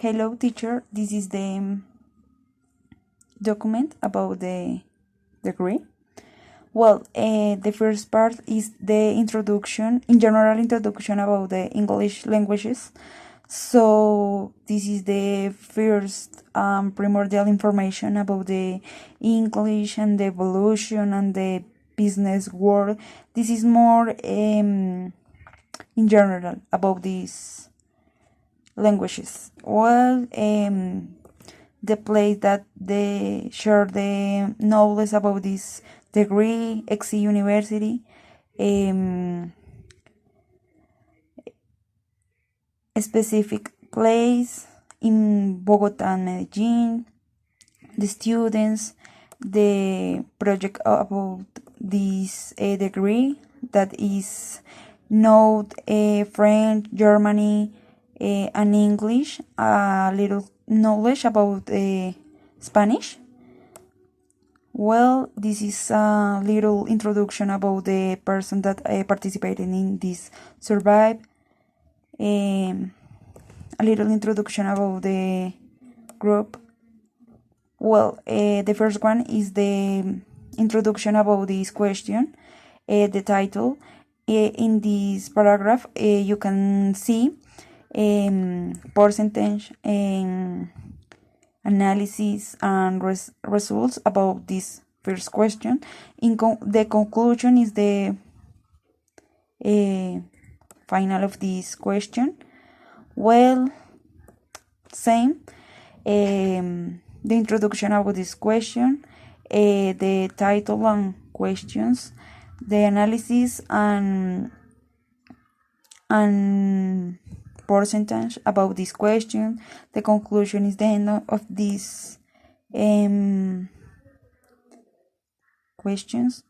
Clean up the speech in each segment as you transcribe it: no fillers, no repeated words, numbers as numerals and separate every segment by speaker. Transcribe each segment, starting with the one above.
Speaker 1: Hello, teacher. This is the document about the degree. Well, the first part is the introduction, in general introduction about the English languages. So this is the first primordial information about the English and the evolution and the business world. This is more in general about these languages. Well, the place that they share the knowledge about this degree, ex university, a specific place in Bogota and Medellin, the students, the project about this degree that is note French, Germany, and English, a little knowledge about Spanish. Well, this is a little introduction about the person that participated in this survey. A little introduction about the group. Well, the first one is the introduction about this question, the title. In this paragraph, you can see percentage analysis and results about this first question. The conclusion is the final of this question. Well, same. The introduction about this question, the title and questions, the analysis and percentage about this question. The conclusion is the end of these questions.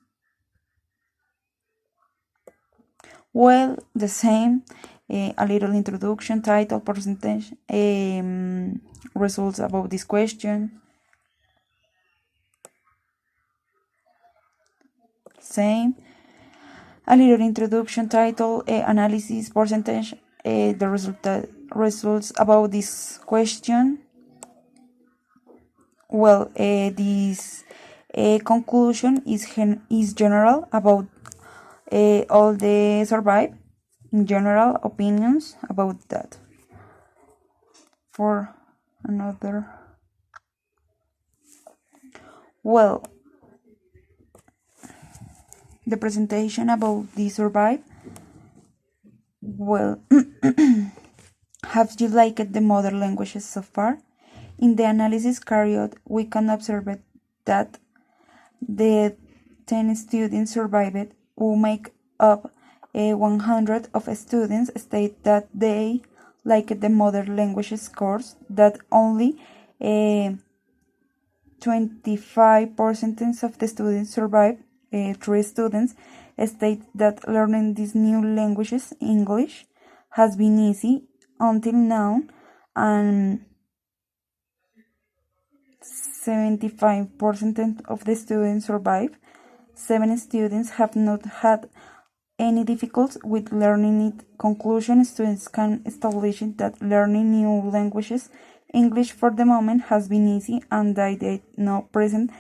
Speaker 1: Well, the same. A little introduction, title, percentage, results about this question. Same. A little introduction, title, analysis, percentage, the results about this question. Well, this conclusion is general about all the survey. In general, opinions about that. For another, well, the presentation about the survey. Well, have you liked the mother languages so far? In the analysis carried out, we can observe that the 10 students survived who make up 100 of students state that they like the mother languages course, that only 25% of the students survive. 3 students state that learning these new languages, English, has been easy until now, and 75% of the students survive. 7 students have not had any difficulties with learning it. Conclusion, students can establish that learning new languages, English for the moment, has been easy, and they did not present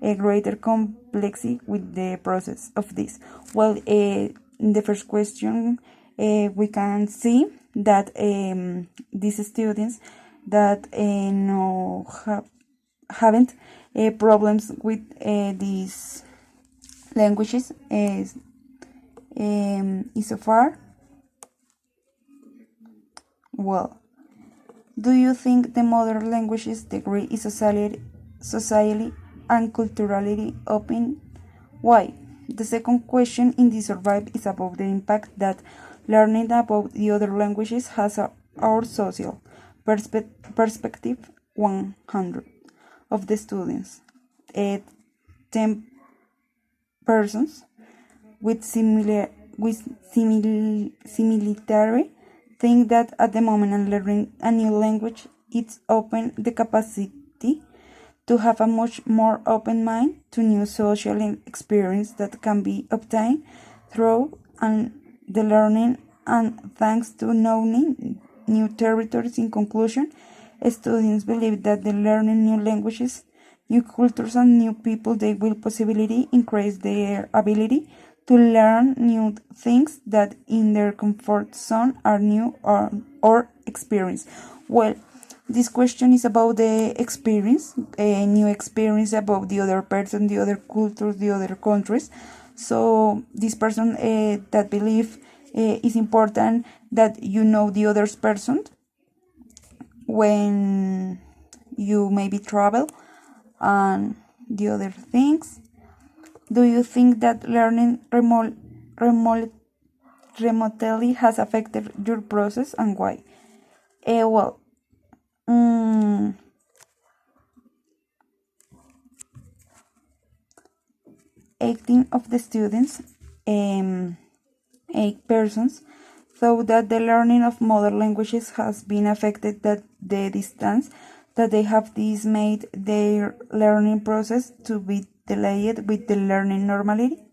Speaker 1: a greater complexity with the process of this. Well, in the first question, we can see that these students that haven't problems with these languages is so far. Well, do you think the mother languages degree is socially and culturally open? Why? The second question in this survey is about the impact that learning about the other languages has on our social perspective. 100 of the students, 10 persons with similarity think that at the moment learning a new language, it's open the capacity to have a much more open mind to new social experience that can be obtained through and the learning and thanks to knowing new territories. In conclusion, Students believe that the learning new languages, new cultures, and new people they will possibly increase their ability to learn new things that in their comfort zone are new or experience. Well, this question is about the experience, a new experience about the other person, the other cultures, the other countries. So this person that believe is important that you know the other person when you maybe travel and the other things. Do you think that learning remotely has affected your process and why? Well, 18 of the students, 8 persons, thought that the learning of modern languages has been affected that the distance that they have this made their learning process to be delayed with the learning normality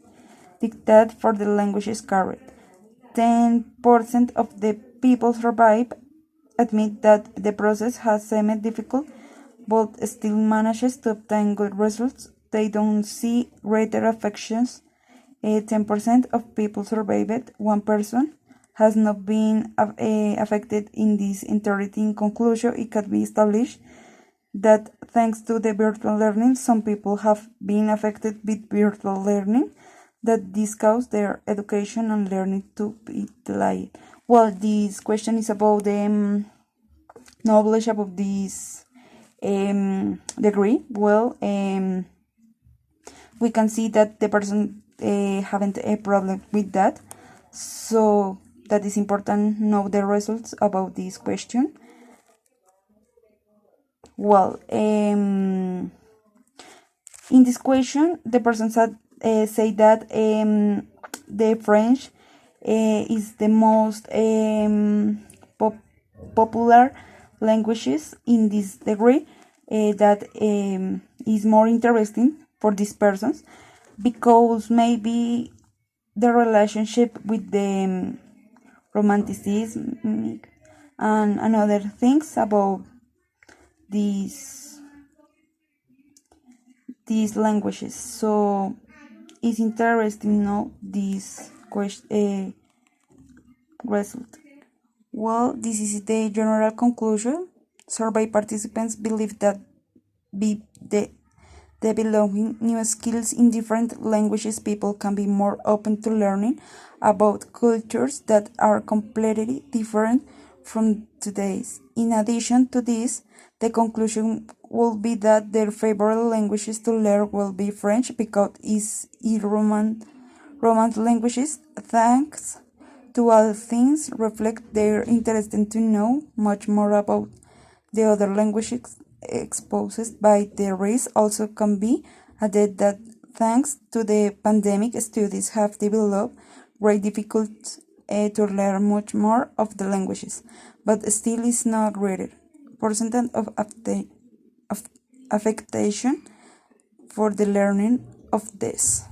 Speaker 1: dictated for the languages carried. 10% of the people survived admit that the process has seemed difficult but still manages to obtain good results. They don't see greater affections. 10% of people survived. 1 person has not been affected in this entirety. In conclusion, it can be established that thanks to the virtual learning, some people have been affected with virtual learning, that this caused their education and learning to be delayed. Well, this question is about the knowledge about this degree. Well, we can see that the person haven't a problem with that, so that is important know the results about this question. Well, in this question the person said say that the French is the most popular languages in this degree, that is more interesting for these persons because maybe the relationship with the romanticism and other things about these languages. So it's interesting know this question result. Well, this is the general conclusion. Survey participants believe that developing new skills in different languages, people can be more open to learning about cultures that are completely different from today's. In addition to this, the conclusion will be that their favorite languages to learn will be French because it's Romance languages, thanks to all things, reflect their interest in to know much more about the other languages exposed by the risk. Also can be added that thanks to the pandemic, students have developed great difficulty to learn much more of the languages, but still is not greater percentage of affectation for the learning of this.